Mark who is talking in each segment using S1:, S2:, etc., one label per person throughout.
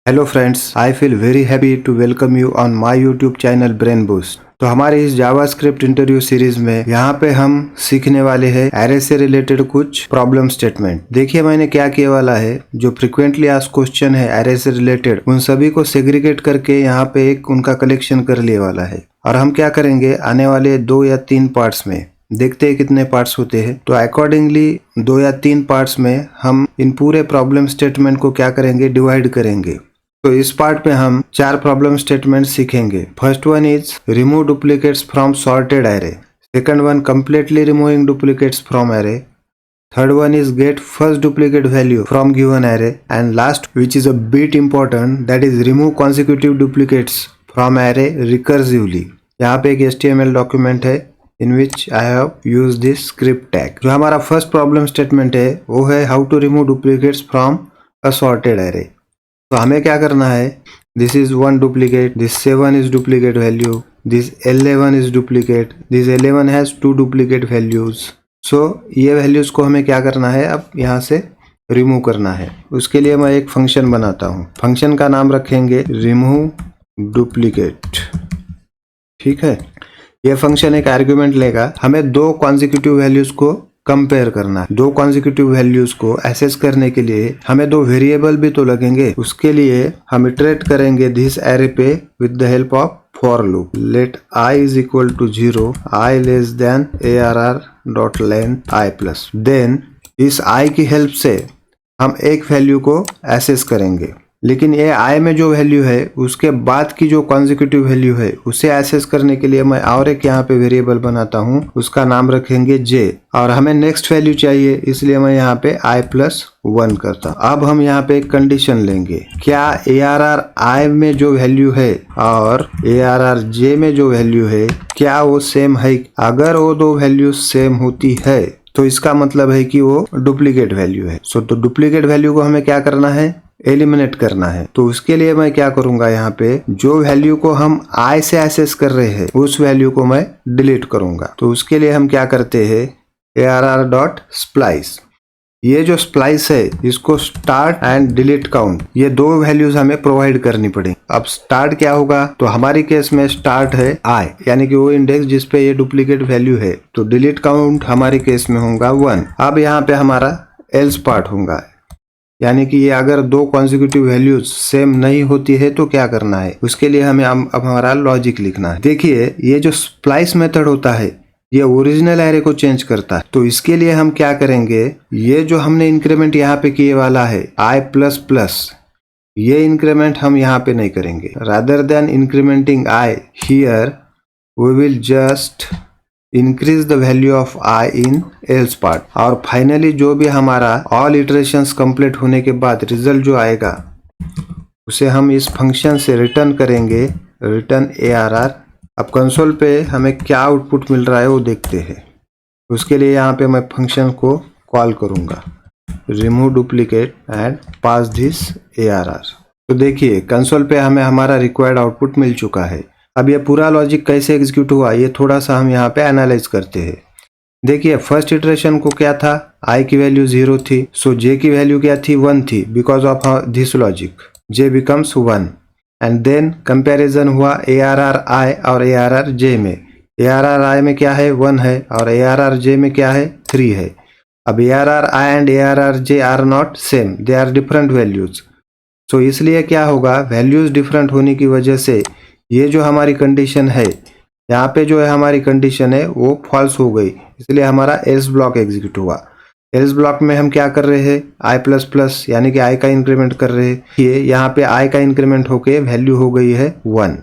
S1: Hello friends, I feel very happy to welcome you on my YouTube channel brain boost. तो हमारे इस JavaScript interview series में यहाँ पे हम सीखने वाले हैं एरे से रिलेटेड कुछ प्रॉब्लम स्टेटमेंट। देखिए मैंने क्या किया वाला है, जो फ्रिक्वेंटली आस्क्ड क्वेश्चन है एरे से रिलेटेड उन सभी को सेग्रीगेट करके यहाँ पे एक उनका कलेक्शन कर लिए वाला है। और हम क्या करेंगे आने वाले 2 या 3 पार्ट्स में, देखते हैं कितने पार्ट्स होते हैं, तो अकॉर्डिंगली 2 या 3 पार्ट्स में हम इन पूरे प्रॉब्लम स्टेटमेंट को क्या करेंगे, डिवाइड करेंगे। तो इस पार्ट में हम 4 प्रॉब्लम स्टेटमेंट सीखेंगे। First one is remove duplicates from sorted array. Second one completely removing duplicates from array. Third one is get first duplicate value from given array, and last, which is a bit important, that is remove consecutive duplicates from array recursively। यहाँ पे एक HTML document है in which I have used this script tag। जो हमारा first problem statement है वो है how to remove duplicates from a sorted array। तो हमें क्या करना है, this is 1 duplicate, this 7 is duplicate value, this 11 is duplicate, this 11 has 2 duplicate values. So ये वैल्यूज को हमें क्या करना है, अब यहाँ से रिमूव करना है। उसके लिए मैं एक फंक्शन बनाता हूँ। फंक्शन का नाम रखेंगे रिमूव डुप्लीकेट। ठीक है, ये फंक्शन एक आर्ग्यूमेंट लेगा, हमें 2 कॉन्जिक्यूटिव वैल्यूज को कंपेयर करना है। 2 कॉन्जिक्यूटिव वैल्यूज को एसेस करने के लिए हमें 2 वेरिएबल भी तो लगेंगे। उसके लिए हम इटरेट करेंगे दिस एरे पे with the help of for loop. Let I is equal to 0, I less than ARR dot length I plus. Then इस आई की हेल्प से हम एक वैल्यू को एसेस करेंगे, लेकिन ये आई में जो वैल्यू है उसके बाद की जो कॉन्जिक्यूटिव वैल्यू है उसे एसेस करने के लिए मैं और एक यहाँ पे वेरिएबल बनाता हूँ, उसका नाम रखेंगे जे। और हमें नेक्स्ट वैल्यू चाहिए, इसलिए मैं यहाँ पे i+1 करता हूँ। अब हम यहाँ पे एक कंडीशन लेंगे, क्या ARR i में जो वैल्यू है और ARR j में जो वैल्यू है क्या वो सेम है। अगर वो 2 वैल्यू सेम होती है तो इसका मतलब है कि वो डुप्लीकेट वैल्यू है। तो डुप्लीकेट वैल्यू को हमें क्या करना है, एलिमिनेट करना है। तो उसके लिए मैं क्या करूंगा, यहाँ पे जो वैल्यू को हम i से एसेस कर रहे हैं उस वैल्यू को मैं डिलीट करूंगा। तो उसके लिए हम क्या करते हैं, ARR डॉट स्प्लाइस। ये जो स्प्लाइस है इसको स्टार्ट एंड डिलीट काउंट, ये 2 वैल्यूज हमें प्रोवाइड करनी पड़ेगी। अब स्टार्ट क्या होगा, तो हमारी केस में स्टार्ट है i, यानी कि वो इंडेक्स जिसपे ये डुप्लीकेट वैल्यू है। तो डिलीट काउंट हमारी केस में होगा 1। अब यहाँ पे हमारा एल्स पार्ट होगा, यानी कि ये अगर 2 कॉन्जिक्यूटिव वैल्यूज सेम नहीं होती है तो क्या करना है, उसके लिए हमें अब हमारा लॉजिक लिखना है। देखिए ये जो स्प्लाइस मेथड होता है ये ओरिजिनल एरे को चेंज करता है। तो इसके लिए हम क्या करेंगे, ये जो हमने इंक्रीमेंट यहाँ पे किए वाला है i++, ये इंक्रीमेंट हम यहाँ पे नहीं करेंगे। Rather than incrementing i here we will just increase the value of i in else part. और फाइनली जो भी हमारा ऑल इटरेशंस कंप्लीट होने के बाद रिजल्ट जो आएगा उसे हम इस फंक्शन से रिटर्न करेंगे, रिटर्न ARR। अब कंसोल पे हमें क्या आउटपुट मिल रहा है वो देखते हैं। उसके लिए यहाँ पे मैं फंक्शन को कॉल करूँगा remove duplicate and pass this ARR। तो देखिए कंसोल पे हमें हमारा रिक्वायर्ड आउटपुट मिल चुका है। अब ये पूरा लॉजिक कैसे एग्जीक्यूट हुआ ये थोड़ा सा हम यहाँ पे एनालाइज करते हैं। देखिए फर्स्ट इटरेशन को क्या था, i की वैल्यू 0 थी, सो j की वैल्यू क्या थी, 1 थी। Because of this logic j becomes 1। And then comparison हुआ ARR i और ARR j में। ARR i में क्या है, 1 है, और ARR j में क्या है, 3 है। अब ARR i and ARR j are not same, they are different values. So इसलिए क्या होगा, वैल्यूज डिफरेंट होने की वजह से ये जो हमारी कंडीशन है, यहाँ पे जो है हमारी कंडीशन है वो फॉल्स हो गई, इसलिए हमारा एल्स ब्लॉक एग्जीक्यूट हुआ। एल्स ब्लॉक में हम क्या कर रहे हैं, i++, यानी कि i का इंक्रीमेंट कर रहे हैं। ये यहाँ पे i का इंक्रीमेंट होके वैल्यू हो गई है 1।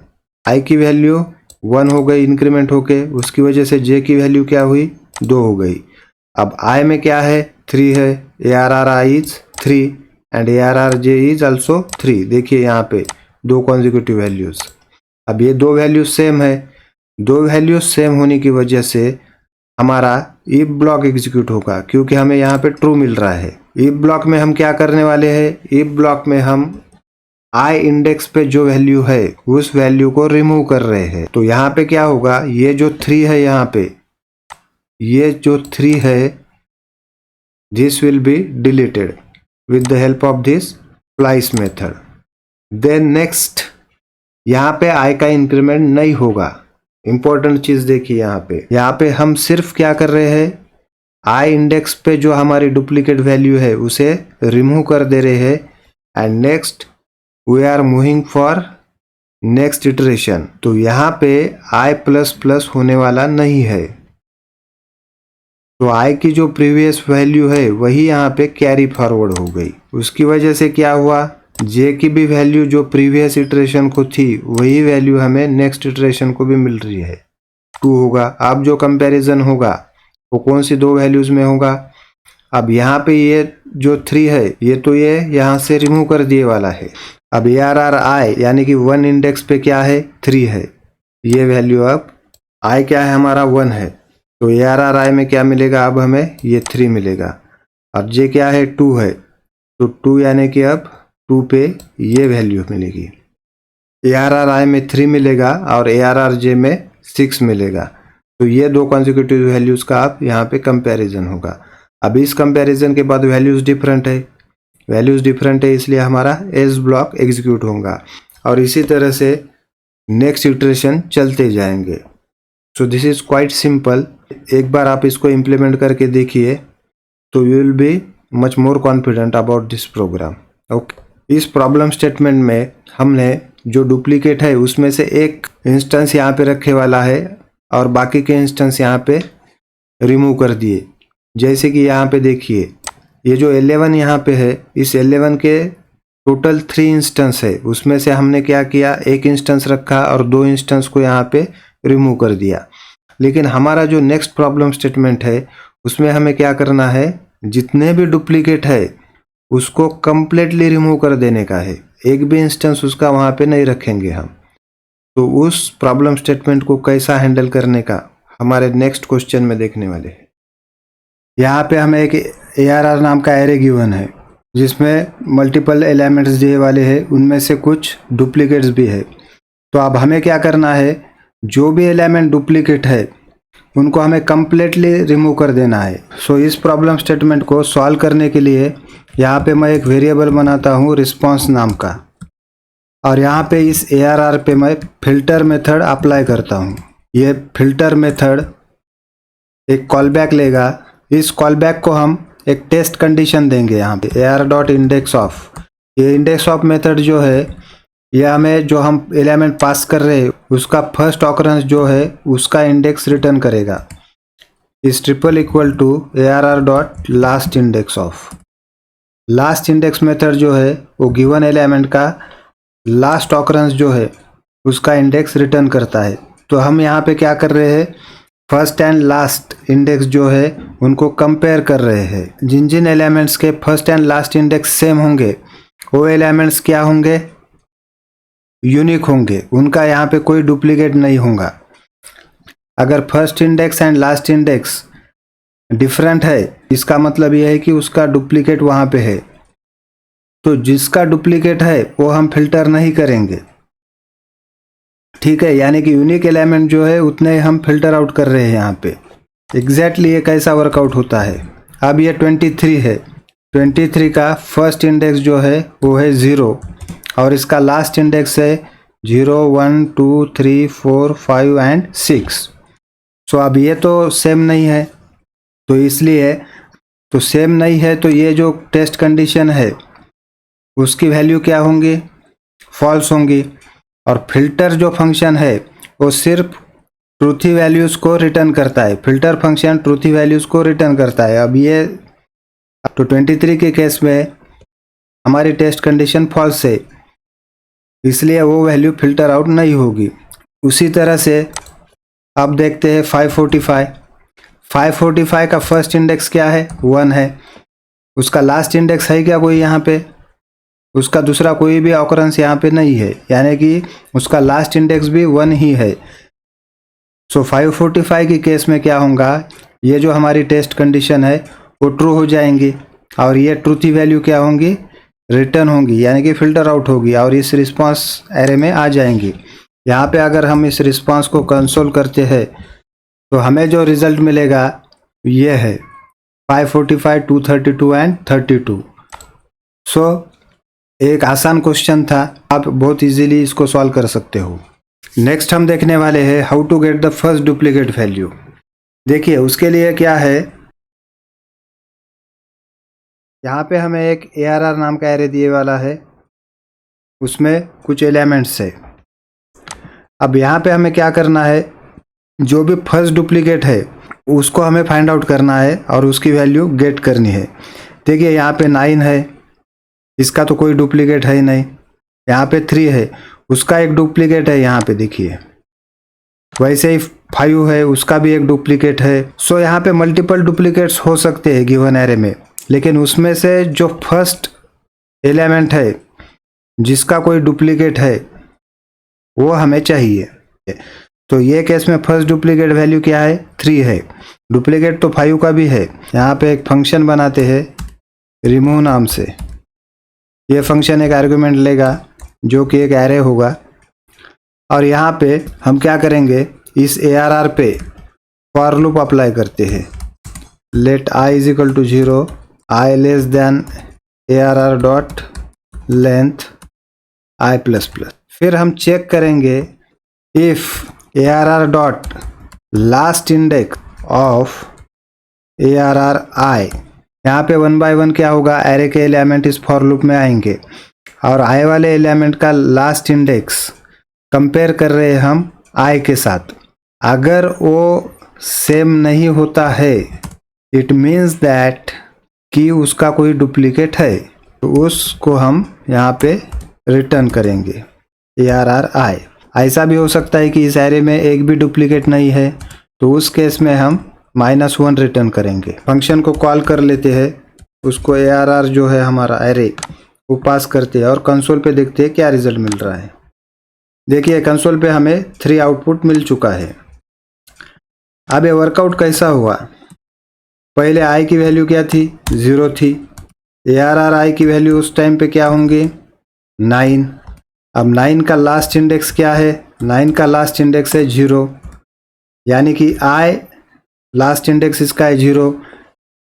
S1: i की वैल्यू 1 हो गई इंक्रीमेंट होके, उसकी वजह से j की वैल्यू क्या हुई, 2 हो गई। अब i में क्या है, 3 है, ARR i is 3 and ARR j is also 3। देखिए यहाँ पे 2 कॉन्जिक्यूटिव वैल्यूज। अब ये 2 वैल्यूज सेम है, 2 वैल्यूज सेम होने की वजह से हमारा इफ ब्लॉक एग्जीक्यूट होगा, क्योंकि हमें यहाँ पे ट्रू मिल रहा है। इफ ब्लॉक में हम क्या करने वाले हैं, इफ ब्लॉक में हम i इंडेक्स पे जो वैल्यू है उस वैल्यू को रिमूव कर रहे हैं। तो यहाँ पे क्या होगा, ये जो 3 है, यहाँ पे ये जो 3 है this will be deleted with the help of this splice method. Then next यहाँ पे i का इंक्रीमेंट नहीं होगा। इंपॉर्टेंट चीज देखिए यहाँ पे हम सिर्फ क्या कर रहे हैं, i इंडेक्स पे जो हमारी डुप्लीकेट वैल्यू है उसे रिमूव कर दे रहे हैं and next we are moving for next iteration. तो यहाँ पे i++ होने वाला नहीं है, तो i की जो प्रीवियस वैल्यू है वही यहाँ पे कैरी फॉरवर्ड हो गई। उसकी वजह से क्या हुआ, j की भी वैल्यू जो प्रीवियस इटरेशन को थी वही वैल्यू हमें नेक्स्ट इटरेशन को भी मिल रही है, 2 होगा। अब जो कंपैरिजन होगा वो कौन सी दो वैल्यूज में होगा, अब यहाँ पे ये जो 3 है ये तो ये यहाँ से रिमूव कर दिए वाला है। अब ARRI यानी कि 1 इंडेक्स पे क्या है, 3 है, ये वैल्यू अब i क्या है हमारा 1 है, तो ARRI में क्या मिलेगा, अब हमें ये 3 मिलेगा। अब j क्या है 2 है, तो 2 यानी कि अब 2 पे ये वैल्यू मिलेगी। ARRI में 3 मिलेगा और ARRJ में 6 मिलेगा, तो ये दो कॉन्जिक्यूटिव वैल्यूज का आप यहाँ पे कंपैरिजन होगा। अब इस कंपैरिजन के बाद वैल्यूज डिफरेंट है, इसलिए हमारा एल्स ब्लॉक एग्जीक्यूट होगा और इसी तरह से नेक्स्ट इटरेशन चलते जाएंगे। So this is quite simple. एक बार आप इसको इम्प्लीमेंट करके देखिए तो you will be much more confident about this program. Okay, इस प्रॉब्लम स्टेटमेंट में हमने जो डुप्लीकेट है उसमें से एक इंस्टेंस यहाँ पे रखे वाला है और बाकी के इंस्टेंस यहाँ पे रिमूव कर दिए। जैसे कि यहाँ पे देखिए ये जो 11 यहाँ पे है, इस 11 के टोटल 3 इंस्टेंस है, उसमें से हमने क्या किया, एक इंस्टेंस रखा और 2 इंस्टेंस को यहाँ पे रिमूव कर दिया। लेकिन हमारा जो नेक्स्ट प्रॉब्लम स्टेटमेंट है उसमें हमें क्या करना है, जितने भी डुप्लीकेट है उसको कंप्लीटली रिमूव कर देने का है, एक भी इंस्टेंस उसका वहाँ पे नहीं रखेंगे हम। तो उस प्रॉब्लम स्टेटमेंट को कैसा हैंडल करने का हमारे नेक्स्ट क्वेश्चन में देखने वाले हैं। यहाँ पे हमें एक ARR नाम का एरे गिवन है जिसमें मल्टीपल एलिमेंट्स दिए वाले हैं, उनमें से कुछ डुप्लीकेट्स भी है। तो अब हमें क्या करना है, जो भी एलिमेंट डुप्लीकेट है उनको हमें कंप्लीटली रिमूव कर देना है। सो इस प्रॉब्लम स्टेटमेंट को सॉल्व करने के लिए यहाँ पे मैं एक वेरिएबल बनाता हूँ रिस्पॉन्स नाम का, और यहाँ पे इस ARR पे मैं फिल्टर मेथड अप्लाई करता हूँ। ये फिल्टर मेथड एक कॉलबैक लेगा, इस कॉलबैक को हम एक टेस्ट कंडीशन देंगे यहाँ पे AR.IndexOf। ये इंडेक्स ऑफ मेथड जो है ये हमें जो हम एलिमेंट पास कर रहे हैं उसका फर्स्ट ऑकरेंस जो है उसका इंडेक्स रिटर्न करेगा। इस triple equal to ARR.LastIndexOf। Last index method जो है वो गिवन एलिमेंट का लास्ट ऑकरेंस जो है उसका इंडेक्स रिटर्न करता है। तो हम यहाँ पे क्या कर रहे हैं, फर्स्ट एंड लास्ट इंडेक्स जो है उनको कंपेयर कर रहे हैं। जिन जिन एलिमेंट्स के first and last index same होंगे वो एलिमेंट्स क्या होंगे, यूनिक होंगे, उनका यहाँ पे कोई डुप्लीकेट नहीं होगा। अगर first index and last index different है इसका मतलब यह है कि उसका डुप्लीकेट वहाँ पे है, तो जिसका डुप्लीकेट है वो हम फिल्टर नहीं करेंगे, ठीक है। यानी कि यूनिक एलिमेंट जो है उतने हम फिल्टर आउट कर रहे हैं यहाँ पे। एग्जैक्टली ये कैसा वर्कआउट होता है, अब ये 23 है, 23 का फर्स्ट इंडेक्स जो है वो है 0 और इसका लास्ट इंडेक्स है 0 1 2 3 4 5 एंड 6। सो अब ये तो सेम नहीं है, तो इसलिए तो सेम नहीं है तो ये जो टेस्ट कंडीशन है उसकी वैल्यू क्या होंगी, फॉल्स होंगी। और फिल्टर जो फंक्शन है वो सिर्फ ट्रूथी वैल्यूज़ को रिटर्न करता है, फिल्टर फंक्शन ट्रूथी वैल्यूज़ को रिटर्न करता है। अब ये तो 23 के केस में हमारी टेस्ट कंडीशन फॉल्स है, इसलिए वो वैल्यू फिल्टर आउट नहीं होगी। उसी तरह से अब देखते हैं 545 का फर्स्ट इंडेक्स क्या है, 1 है। उसका लास्ट इंडेक्स है क्या कोई यहाँ पे, उसका दूसरा कोई भी ऑकरेंस यहाँ पे नहीं है, यानी कि उसका लास्ट इंडेक्स भी 1 ही है। सो 545 के केस में क्या होगा, ये जो हमारी टेस्ट कंडीशन है वो ट्रू हो जाएंगी और ये ट्रूथी वैल्यू क्या होंगी, रिटर्न होंगी, यानी कि फिल्टर आउट होगी और इस रिस्पांस एरे में आ जाएंगी। यहाँ पे अगर हम इस रिस्पांस को कंसोल करते हैं तो हमें जो रिजल्ट मिलेगा ये है 545 232 एंड 32। सो एक आसान क्वेश्चन था, आप बहुत इजीली इसको सॉल्व कर सकते हो। नेक्स्ट हम देखने वाले हैं how to get the first duplicate value. देखिए उसके लिए क्या है, यहाँ पे हमें एक ARR नाम का एरे दिए वाला है, उसमें कुछ एलिमेंट्स है। अब यहाँ पे हमें क्या करना है, जो भी फर्स्ट डुप्लीकेट है उसको हमें फाइंड आउट करना है और उसकी वैल्यू गेट करनी है। देखिए यहाँ पे 9 है, इसका तो कोई डुप्लीकेट है ही नहीं। यहाँ पे 3 है, उसका एक डुप्लीकेट है, यहाँ पे देखिए। वैसे ही 5 है, उसका भी एक डुप्लीकेट है। सो यहाँ पे मल्टीपल डुप्लीकेट्स हो सकते हैं गिवन एरे में, लेकिन उसमें से जो फर्स्ट एलिमेंट है जिसका कोई डुप्लीकेट है वो हमें चाहिए। तो ये केस में फर्स्ट डुप्लीकेट वैल्यू क्या है, 3 है। डुप्लीकेट तो 5 का भी है। यहाँ पे एक फंक्शन बनाते हैं रिमूव नाम से। ये फंक्शन एक आर्गुमेंट लेगा जो कि एक एरे होगा, और यहाँ पे हम क्या करेंगे, इस ARR पे फॉर लूप अप्लाई करते हैं। Let i is equal to 0, i less than ARR dot length i plus plus. फिर हम चेक करेंगे if ARR dot last index of ARR i। यहाँ पे 1 बाय 1 क्या होगा, एरे के एलिमेंट इस फॉर लूप में आएंगे और i वाले एलिमेंट का लास्ट इंडेक्स कंपेयर कर रहे हैं हम i के साथ। अगर वो सेम नहीं होता है, इट मीन्स दैट कि उसका कोई डुप्लीकेट है, तो उसको हम यहाँ पे रिटर्न करेंगे ARR i। ऐसा भी हो सकता है कि इस एरे में एक भी डुप्लीकेट नहीं है, तो उस केस में हम -1 रिटर्न करेंगे। फंक्शन को कॉल कर लेते हैं, उसको ARR जो है हमारा एरे वो पास करते हैं और कंसोल पे देखते हैं क्या रिजल्ट मिल रहा है। देखिए कंसोल पे हमें 3 आउटपुट मिल चुका है। अब ये वर्कआउट कैसा हुआ, पहले i की वैल्यू क्या थी, 0 थी। ARR i की वैल्यू उस टाइम पे क्या होंगे, 9। अब 9 का लास्ट इंडेक्स क्या है, 9 का लास्ट इंडेक्स है 0, यानी कि i लास्ट इंडेक्स इसका है 0,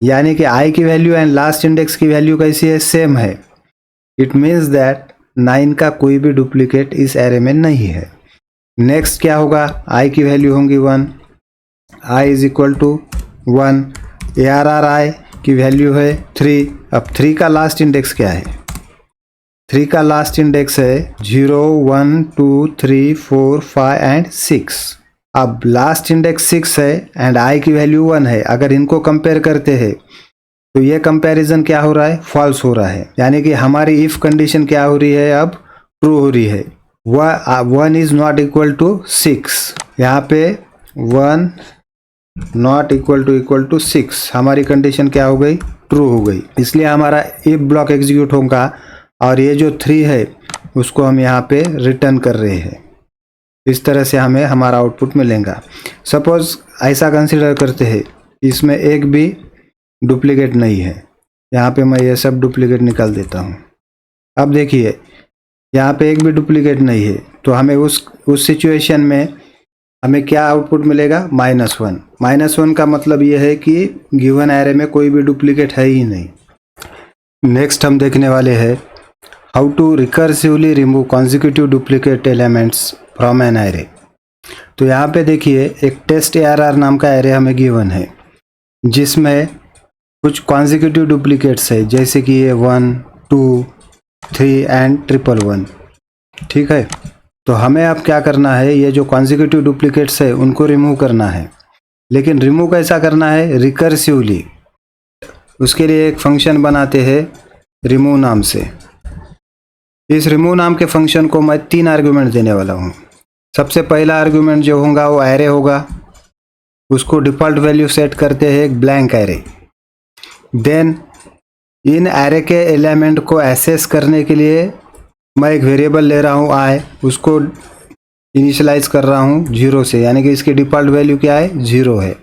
S1: यानी कि i की वैल्यू एंड लास्ट इंडेक्स की वैल्यू कैसी है, सेम है। इट मीन्स दैट 9 का कोई भी डुप्लीकेट इस एरे में नहीं है। नेक्स्ट क्या होगा, i की वैल्यू होंगी 1, i is equal to 1। ARR i की वैल्यू है 3। अब 3 का लास्ट इंडेक्स क्या है, 3 का लास्ट इंडेक्स है 0, 1, 2, 3, 4, 5 एंड 6। अब लास्ट इंडेक्स 6 है एंड i की वैल्यू 1 है। अगर इनको कंपेयर करते हैं तो ये कंपैरिजन क्या हो रहा है, फॉल्स हो रहा है, यानी कि हमारी इफ कंडीशन क्या हो रही है, अब ट्रू हो रही है। 1 इज नॉट इक्वल टू 6, यहाँ पे 1 नॉट इक्वल टू 6 हमारी कंडीशन क्या हो गई, ट्रू हो गई। इसलिए हमारा इफ ब्लॉक एग्जीक्यूट होगा और ये जो 3 है उसको हम यहाँ पे रिटर्न कर रहे हैं। इस तरह से हमें हमारा आउटपुट मिलेगा। सपोज ऐसा कंसिडर करते हैं इसमें एक भी डुप्लीकेट नहीं है, यहाँ पे मैं ये सब डुप्लीकेट निकाल देता हूँ। अब देखिए यहाँ पे एक भी डुप्लीकेट नहीं है, तो हमें उस सिचुएशन में हमें क्या आउटपुट मिलेगा, -1। -1 का मतलब ये है कि गिवन एरे में कोई भी डुप्लीकेट है ही नहीं। नेक्स्ट हम देखने वाले हैं how to recursively remove consecutive duplicate elements from an array. तो यहाँ पे देखिए एक टेस्ट ARR नाम का एरे हमें गिवन है जिसमें कुछ कॉन्जिक्यूटिव डुप्लीकेट्स है, जैसे कि ये 1, 2, 3 एंड 111। ठीक है, तो हमें अब क्या करना है, ये जो कॉन्जिक्यूटिव डुप्लीकेट्स है उनको रिमूव करना है। लेकिन रिमूव कैसा करना है, रिकर्सिवली। उसके लिए एक फंक्शन बनाते हैं रिमूव नाम से। इस रिमूव नाम के फंक्शन को मैं 3 आर्गुमेंट देने वाला हूँ। सबसे पहला आर्गुमेंट जो होगा वो एरे होगा, उसको डिफ़ॉल्ट वैल्यू सेट करते हैं एक blank array. Then in array के एलिमेंट को एसेस करने के लिए मैं एक वेरिएबल ले रहा हूँ i, उसको इनिशियलाइज कर रहा हूँ 0 से, यानी कि इसकी डिफ़ॉल्ट वैल्यू क्या है, 0 है।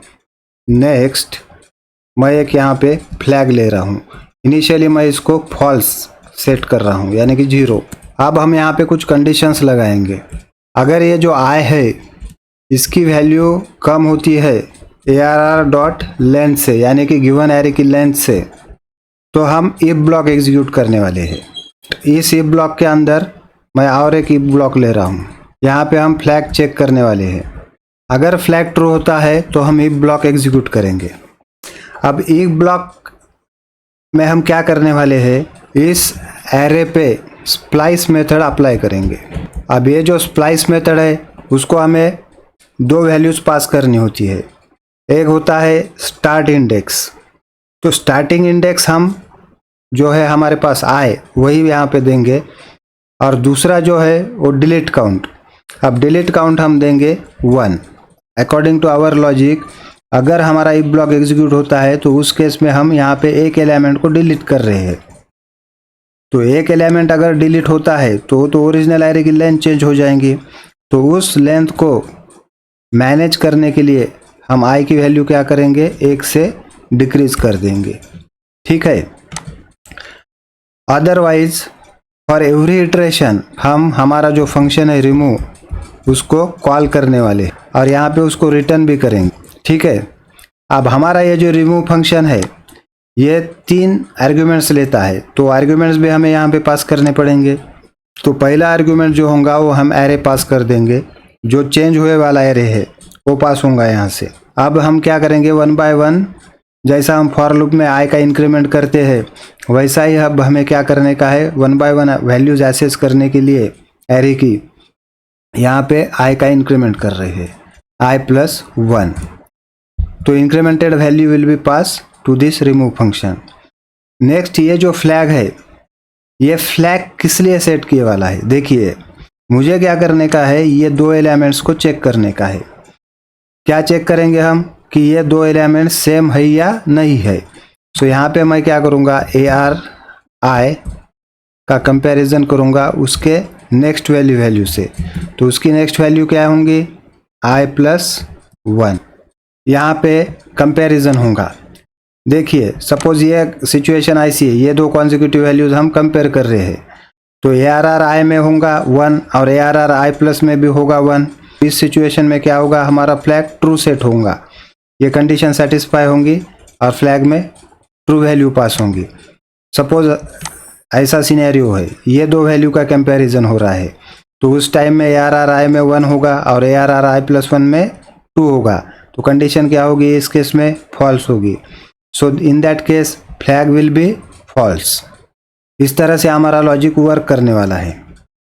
S1: नेक्स्ट मैं एक यहाँ पे फ्लैग ले रहा हूँ, इनिशियली मैं इसको फॉल्स सेट कर रहा हूँ, यानी कि 0। अब हम यहाँ पे कुछ कंडीशंस लगाएंगे। अगर ये जो i है इसकी वैल्यू कम होती है ARR डॉट लेंथ से, यानी कि गिवन एरे की लेंथ से, तो हम इफ ब्लॉक एग्जीक्यूट करने वाले हैं। इस इफ ब्लॉक के अंदर मैं और एक इफ ब्लॉक ले रहा हूँ। यहाँ पे हम फ्लैग चेक करने वाले हैं। अगर फ्लैग ट्रू होता है तो हम इफ ब्लॉक एग्जीक्यूट करेंगे। अब इफ ब्लॉक में हम क्या करने वाले हैं, इस एरे पे स्प्लाइस मेथड अप्लाई करेंगे। अब ये जो स्प्लाइस मेथड है उसको हमें दो वैल्यूज़ पास करनी होती है। एक होता है स्टार्ट इंडेक्स, तो स्टार्टिंग इंडेक्स हम जो है हमारे पास आए वही यहाँ पे देंगे, और दूसरा जो है वो डिलीट काउंट। अब डिलीट काउंट हम देंगे 1। अकॉर्डिंग टू आवर लॉजिक अगर हमारा इफ ब्लॉक एग्जीक्यूट होता है तो उस केस में हम यहाँ पे एक एलिमेंट को डिलीट कर रहे हैं। तो एक एलिमेंट अगर डिलीट होता है तो ओरिजिनल एरे की लेंथ चेंज हो जाएंगी। तो उस लेंथ को मैनेज करने के लिए हम आई की वैल्यू क्या करेंगे, 1 से डिक्रीज कर देंगे। ठीक है। अदरवाइज फॉर एवरी इटरेशन हम हमारा जो फंक्शन है रिमूव उसको कॉल करने वाले और यहाँ पे उसको रिटर्न भी करेंगे। ठीक है। अब हमारा ये जो रिमूव फंक्शन है ये 3 आर्ग्यूमेंट्स लेता है, तो आर्ग्यूमेंट्स भी हमें यहाँ पे पास करने पड़ेंगे। तो पहला आर्ग्यूमेंट जो होगा वो हम एरे पास कर देंगे, जो चेंज हुए वाला एरे है वो पास होगा यहाँ से। अब हम क्या करेंगे, 1 बाय 1 जैसा हम फॉर लूप में आई का इंक्रीमेंट करते हैं वैसा ही अब हमें क्या करने का है, 1 बाय 1 वैल्यूज एक्सेस करने के लिए एरे की यहाँ पे आई का इंक्रीमेंट कर रहे हैं, i+1। तो incremented value will be pass to this remove function. Next ये जो फ्लैग है ये फ्लैग किस लिए सेट किए वाला है, देखिए मुझे क्या करने का है, ये 2 एलिमेंट्स को चेक करने का है। क्या चेक करेंगे हम कि ये 2 एलिमेंट सेम है या नहीं है। सो यहाँ पे मैं क्या करूँगा, ARI का कंपैरिजन करूँगा उसके नेक्स्ट वैल्यू से। तो उसकी नेक्स्ट वैल्यू क्या होंगी, i+1। यहाँ पे कंपैरिजन होगा। देखिए सपोज ये सिचुएशन ऐसी है, ये 2 कॉन्जिक्यूटिव वैल्यूज हम कंपेयर कर रहे हैं, तो ARRI में होगा 1 और ARRI+ में भी होगा 1। इस सिचुएशन में क्या होगा, हमारा फ्लैग ट्रू सेट होगा, ये कंडीशन सेटिस्फाई होंगी और फ्लैग में ट्रू वैल्यू पास होंगी। सपोज ऐसा सिनेरियो है, ये 2 वैल्यू का कंपैरिजन हो रहा है, तो उस टाइम में ARRI में 1 होगा और ARRI+1 में 2 होगा, तो कंडीशन क्या होगी, इस केस में फॉल्स होगी। So in that case flag will be false. इस तरह से हमारा लॉजिक वर्क करने वाला है।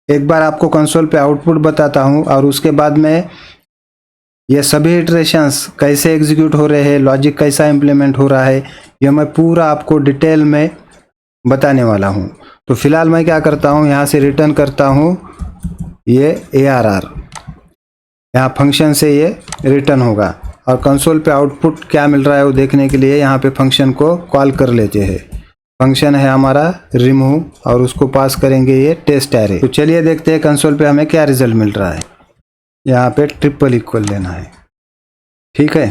S1: एक बार आपको कंसोल पे आउटपुट बताता हूँ और उसके बाद में ये सभी इटरेशंस कैसे एग्जीक्यूट हो रहे हैं, लॉजिक कैसा इम्प्लीमेंट हो रहा है, ये मैं पूरा आपको डिटेल में बताने वाला हूँ। तो फिलहाल मैं क्या करता हूँ, यहाँ से रिटर्न करता हूँ ये ARR, यहाँ फंक्शन से ये रिटर्न होगा और कंसोल पे आउटपुट क्या मिल रहा है वो देखने के लिए यहाँ पे फंक्शन को कॉल कर लेते हैं। फंक्शन है हमारा रिमूव और उसको पास करेंगे ये टेस्ट एरे। तो चलिए देखते हैं कंसोल पे हमें क्या रिजल्ट मिल रहा है। यहाँ पे ट्रिपल इक्वल लेना है। ठीक है।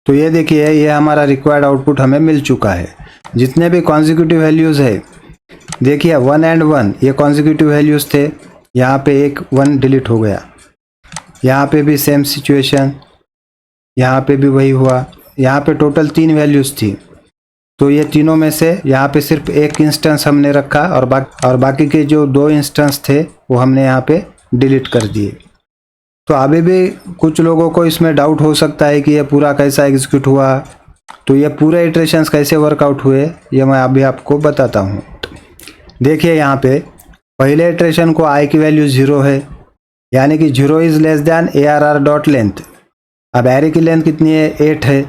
S1: तो ये देखिए ये हमारा रिक्वायर्ड आउटपुट हमें मिल चुका है। जितने भी कॉन्जिक्यूटिव वैल्यूज़ है, देखिए 1 and 1 ये कॉन्जिक्यूटिव वैल्यूज़ थे, यहाँ पे एक 1 डिलीट हो गया, यहाँ पे भी सेम सिचुएशन, यहाँ पे भी वही हुआ। यहाँ पे टोटल 3 वैल्यूज़ थी, तो ये तीनों में से यहाँ पे सिर्फ एक इंस्टेंस हमने रखा और बाकी के जो 2 इंस्टेंस थे वो हमने यहाँ पे डिलीट कर दिए। तो अभी भी कुछ लोगों को इसमें डाउट हो सकता है कि ये पूरा कैसा एग्जीक्यूट हुआ, तो ये पूरे इटरेशंस कैसे वर्कआउट हुए ये मैं अभी आपको बताता हूँ। देखिए यहाँ पे पहले इटरेशन को i की वैल्यू 0 है, यानी कि 0 इज़ लेस दैन ARR.length। अब एरे की लेंथ कितनी है, 8 है,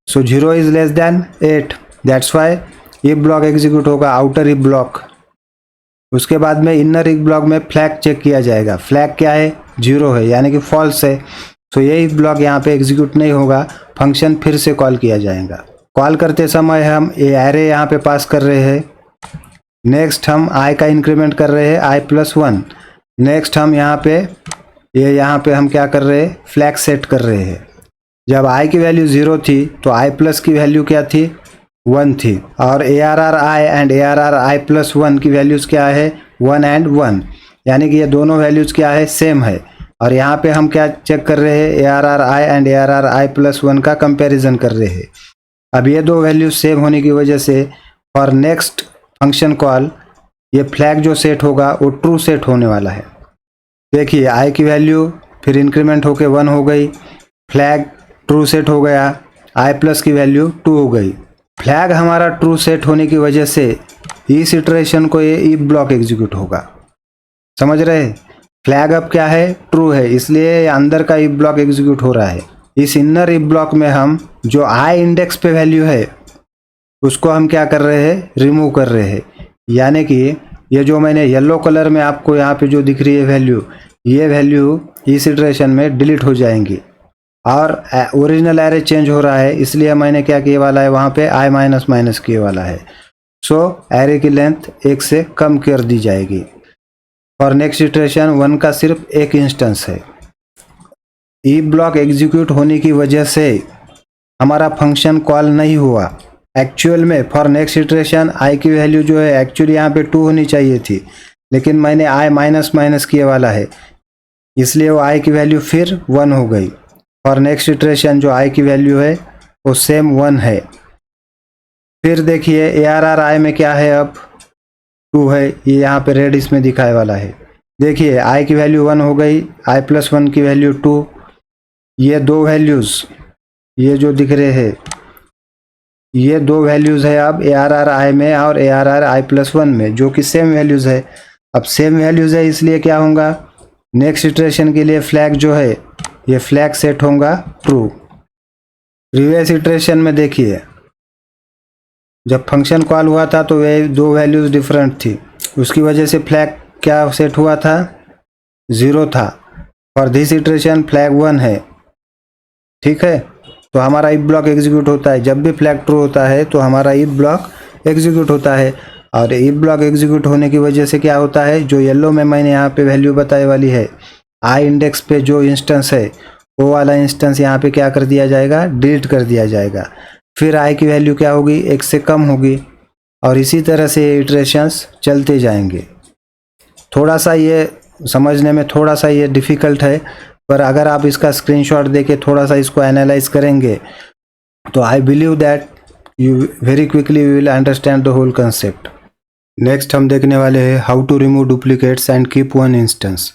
S1: सो 0 is less than 8, that's why if block execute होगा आउटर इफ ब्लॉक। उसके बाद में इनर इफ ब्लॉक में फ्लैग चेक किया जाएगा। फ्लैग क्या है, 0 है, यानी कि फॉल्स है, तो ये इफ ब्लॉक यहाँ पे एग्जीक्यूट नहीं होगा, फंक्शन फिर से कॉल किया जाएगा। कॉल करते समय हम एरे यहाँ पे पास कर रहे हैं। नेक्स्ट हम i का इंक्रीमेंट कर रहे हैं, i+1। नेक्स्ट हम यहाँ पे हम क्या कर रहे हैं, फ्लैग सेट कर रहे हैं। जब i की वैल्यू 0 थी तो i+ की वैल्यू क्या थी, 1 थी, और ARRI एंड ARRI+1 की वैल्यूज़ क्या है, 1 and 1, यानी कि ये दोनों वैल्यूज़ क्या है, सेम है। और यहाँ पे हम क्या चेक कर रहे हैं, ARRI एंड ARRI+1 का कंपैरिजन कर रहे हैं। अब ये 2 वैल्यूज सेम होने की वजह से फॉर नेक्स्ट फंक्शन कॉल ये फ्लैग जो सेट होगा वो ट्रू सेट होने वाला है। देखिए आई की वैल्यू फिर इंक्रीमेंट होके 1 हो गई, फ्लैग ट्रू सेट हो गया, आई प्लस की वैल्यू 2 हो गई। फ्लैग हमारा ट्रू सेट होने की वजह से इस इटरेशन को ये इफ ब्लॉक एग्जीक्यूट होगा। समझ रहे? फ्लैग अब क्या है? ट्रू है, इसलिए अंदर का इफ ब्लॉक एग्जीक्यूट हो रहा है। इस इनर इफ ब्लॉक में हम जो आई इंडेक्स पे वैल्यू है उसको हम क्या कर रहे हैं? रिमूव कर रहे हैं। यानी कि ये जो मैंने येलो कलर में आपको यहाँ पे जो दिख रही है वैल्यू, ये वैल्यू इस इटरेशन में डिलीट हो जाएंगी और ओरिजिनल एरे चेंज हो रहा है, इसलिए मैंने क्या किए वाला है, वहाँ पे आई माइनस माइनस किए वाला है। सो एरे की लेंथ 1 से कम कर दी जाएगी और नेक्स्ट इटरेशन 1 का सिर्फ एक इंस्टेंस है। इफ ब्लॉक एग्जीक्यूट होने की वजह से हमारा फंक्शन कॉल नहीं हुआ। एक्चुअल में फॉर नेक्स्ट इटरेशन आई की वैल्यू जो है एक्चुअली यहाँ पे 2 होनी चाहिए थी, लेकिन मैंने आई माइनस माइनस किए वाला है, इसलिए वो आई की वैल्यू फिर 1 हो गई। फॉर नेक्स्ट इटरेशन जो आई की वैल्यू है वो सेम 1 है। फिर देखिए ARR में क्या है, अब 2 है, ये यहाँ पे रेड इसमें दिखाए वाला है। देखिए आई की वैल्यू 1 हो गई, आई प्लस 1 की वैल्यू 2, ये दो वैल्यूज़ ये जो दिख रहे हैं ये दो वैल्यूज़ है अब ARR में और ARR प्लस 1 में, जो कि सेम वैल्यूज़ है। अब सेम वैल्यूज़ है इसलिए क्या होगा, नेक्स्ट इटरेशन के लिए फ्लैग जो है ये फ्लैग सेट होगा ट्रू। प्रीवियस इटरेशन में देखिए जब फंक्शन कॉल हुआ था तो वे दो वैल्यूज़ डिफरेंट थी, उसकी वजह से फ्लैग क्या सेट हुआ था? 0 था। फॉर दिस इटरेशन फ्लैग 1 है। ठीक है, तो हमारा इफ ब्लॉक एग्जीक्यूट होता है। जब भी फ्लैग ट्रू होता है तो हमारा इफ ब्लॉक एग्जीक्यूट होता है, और इफ ब्लॉक एग्जीक्यूट होने की वजह से क्या होता है, जो येलो में मैंने यहाँ पे वैल्यू बताई वाली है, आई इंडेक्स पे जो इंस्टेंस है वो वाला इंस्टेंस यहाँ पे क्या कर दिया जाएगा? डिलीट कर दिया जाएगा। फिर आई की वैल्यू क्या होगी? 1 से कम होगी, और इसी तरह से इटरेशंस चलते जाएंगे। थोड़ा सा ये समझने में थोड़ा सा ये डिफ़िकल्ट है, पर अगर आप इसका स्क्रीनशॉट देके थोड़ा सा इसको एनालाइज करेंगे तो I believe that you very quickly will understand the whole concept. Next हम देखने वाले हैं how to remove duplicates and keep one instance.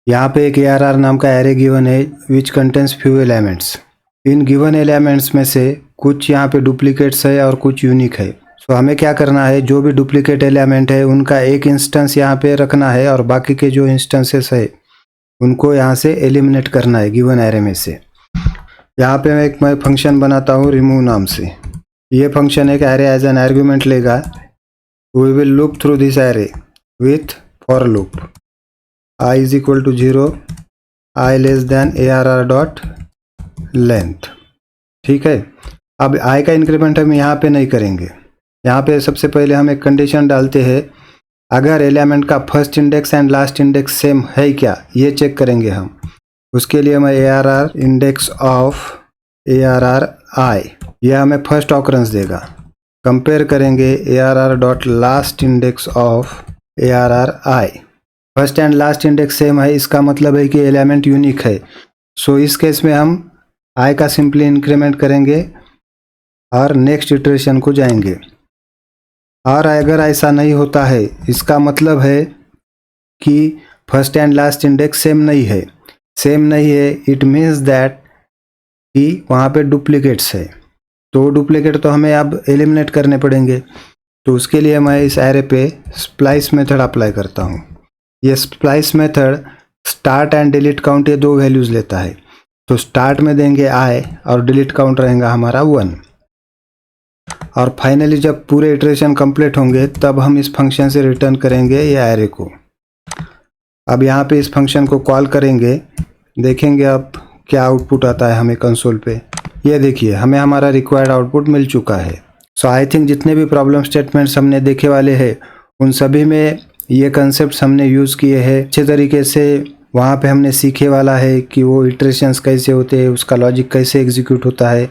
S1: यहाँ पे एक ARR नाम का एरे गिवन है विच कंटेंस फ्यू एलिमेंट्स। इन गिवन एलिमेंट्स में से कुछ यहाँ पे डुप्लीकेट्स है और कुछ यूनिक है। सो हमें क्या करना है, जो भी डुप्लीकेट एलिमेंट है उनका एक इंस्टेंस यहाँ पे रखना है और बाकी के जो इंस्टेंसेस है उनको यहाँ से एलिमिनेट करना है गिवन एरे में से। यहाँ पे मैं फंक्शन बनाता हूँ रिमूव नाम से। ये फंक्शन एक एरे एज एन आर्गुमेंट लेगा। We will loop through this array with for loop i is equal to 0, I less than ARR dot length. ठीक है, अब आई का इंक्रीमेंट हम यहाँ पे नहीं करेंगे। यहाँ पे सबसे पहले हम एक कंडीशन डालते हैं, अगर एलिमेंट का first index and last index same है क्या, ये चेक करेंगे हम। उसके लिए मैं ARR index of ARR I, यह हमें फर्स्ट ऑकरेंस देगा। कंपेयर करेंगे ARR dot last index of ARR I। First and last index same है, इसका मतलब है कि एलिमेंट यूनिक है। सो इस केस में हम I का सिंपली इंक्रीमेंट करेंगे और नेक्स्ट इटरेशन को जाएंगे। और अगर ऐसा नहीं होता है, इसका मतलब है कि first and last index same नहीं है। सेम नहीं है इट मीन्स दैट कि वहाँ पे डुप्लीकेट्स है, तो डुप्लीकेट तो हमें अब एलिमिनेट करने पड़ेंगे। तो उसके लिए मैं इस एरे पे स्प्लाइस मेथड अप्लाई करता हूँ। ये splice method start and delete count ये दो वैल्यूज़ लेता है। तो स्टार्ट में देंगे I और डिलीट काउंट रहेगा हमारा 1। और फाइनली जब पूरे इटरेशन कंप्लीट होंगे तब हम इस फंक्शन से रिटर्न करेंगे ये एरे को। अब यहाँ पे इस फंक्शन को कॉल करेंगे, देखेंगे अब क्या आउटपुट आता है हमें कंसोल पे। ये देखिए हमें हमारा रिक्वायर्ड आउटपुट मिल चुका है। सो आई थिंक जितने भी प्रॉब्लम स्टेटमेंट्स हमने देखे वाले हैं उन सभी में ये कंसेप्ट हमने यूज़ किए हैं अच्छे तरीके से। वहाँ पे हमने सीखे वाला है कि वो इटरेशंस कैसे होते हैं, उसका लॉजिक कैसे एग्जीक्यूट होता है।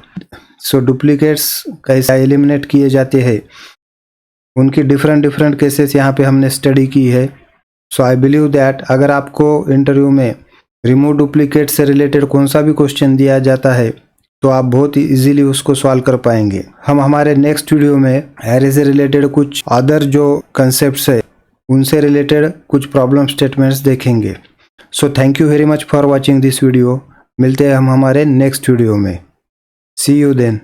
S1: सो डुप्लीकेट्स कैसे एलिमिनेट किए जाते हैं, उनकी डिफरेंट केसेस यहाँ पे हमने स्टडी की है। सो आई बिलीव दैट अगर आपको इंटरव्यू में रिमूव डुप्लीकेट से रिलेटेड कौन सा भी क्वेश्चन दिया जाता है तो आप बहुत इजीली उसको सॉल्व कर पाएंगे। हम हमारे नेक्स्ट वीडियो में एरे से रिलेटेड कुछ अदर जो कंसेप्ट्स है उनसे रिलेटेड कुछ प्रॉब्लम स्टेटमेंट्स देखेंगे। So thank you very much for watching this video. मिलते हैं हम हमारे नेक्स्ट वीडियो में। सी यू देन।